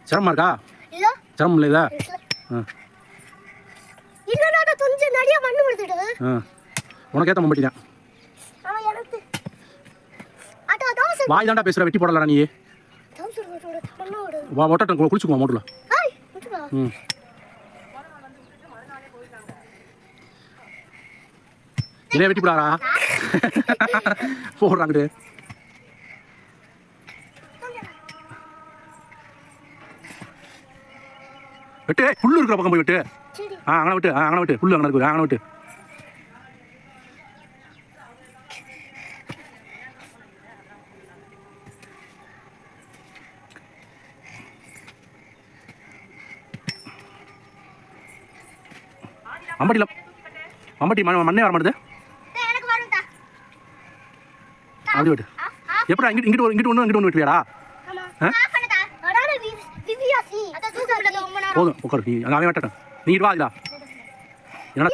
சிரமமா இருக்கா? இல்ல சிரமம் இல்லை இதா? இல்ல கொஞ்சம் நிறைய மண்ணு கொடுத்துட்டு உனக்கு ஏற்ற மம்பட்டி தான். வாய் தாண்டா பேசுகிற, வெட்டி போடலாம் நீ. ஒட்டட்டும் குளிச்சுக்குவோம் மோட்டரில். என்ன வெட்டி போடாரா போடுறாங்கட்டு. வெட்டு புல்லு இருக்கிற பக்கம் போய் விட்டு. அங்கே விட்டு, அங்கே விட்டு, புல்லு அங்கே இருக்குது, அங்கே விட்டு. மம்பட்டியில் மம்பட்டி மண்ணே வர மாட்டுது. அப்படி விட்டு எப்படா இங்கிட்டு ஒன்று விட்டுவியாடா? போதும் உட்காரு. நீ அவன் வெட்டட்டும், நீ வா இல்லா என்ன.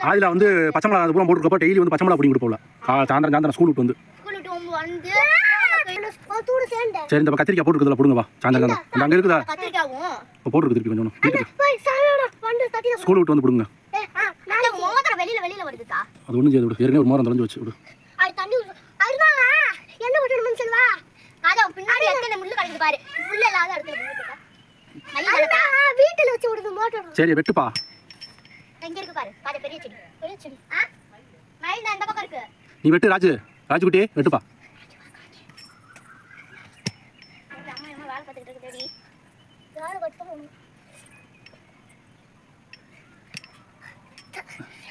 ஆதிலா வந்து பச்சை மிளகா அது பூரா போட்டுருக்கப்போ டெய்லி வந்து பச்சை மிளகா பிடிங்கி கொடுப்போம்ல. சாயந்தரம் ஸ்கூல் விட்டு வந்து. சரி இந்த கத்திரிக்காய் போட்டுருக்குதுல போடுங்க வா. சாயந்தரம் அங்கே இருக்குதா போட்டுருக்கு திருப்பி கொஞ்சம் ஸ்கூல் விட்டு வந்து போடுங்க. அது ஒன்றும் செய்யாது விடு, ஏற்கனவே ஒரு மரம் தொலைஞ்சு வச்சு விடு. சரி வெட்டுப்பா. நீ வெட்டு ராஜு, ராஜுக்குட்டி வெட்டுப்பா.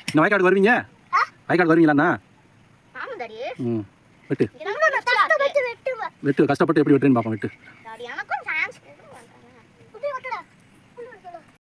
இந்த வயக்காடு வருவீங்க? வயக்காடு வருவீங்களாண்ணா? வெட்டு வெட்டு கஷ்டப்பட்டு எப்படி வெட்டுன்னு பார்ப்போம். வெட்டு